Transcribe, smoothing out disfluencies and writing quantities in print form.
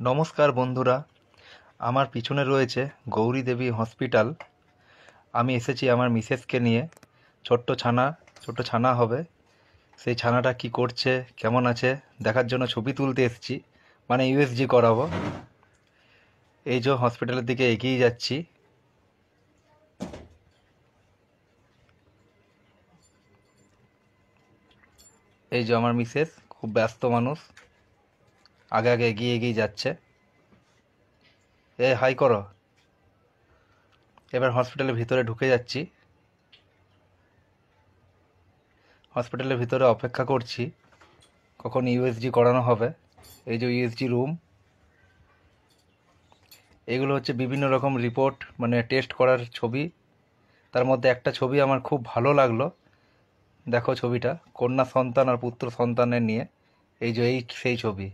নমস্কার বন্ধুরা, আমার পিছনে রয়েছে গৌরী দেবী হসপিটাল। আমি এসেছি আমার মিসেসকে নিয়ে। ছোট্ট ছানা হবে। সেই ছানাটা কি করছে, কেমন আছে দেখার জন্য ছবি তুলতে এসেছি, মানে ইউএসজি করাবো। এই যে হসপিটালের দিকে এগিয়ে যাচ্ছি। এই যে আমার মিসেস, খুব ব্যস্ত মানুষ, আগে আগে এগিয়ে এগিয়ে যাচ্ছে। হাই করো। এবার হসপিটালের ভিতরে ঢুকে যাচ্ছি। হসপিটালের ভিতরে অপেক্ষা করছি কখন ইউএসজি করানো হবে। এই যে ইউএসজি রুম, এগুলো হচ্ছে বিভিন্ন রকম রিপোর্ট, মানে টেস্ট করার ছবি। তার মধ্যে একটা ছবি আমার খুব ভালো লাগলো। দেখো ছবিটা, কন্যা সন্তান আর পুত্র সন্তানের নিয়ে। এই যে সেই ছবি।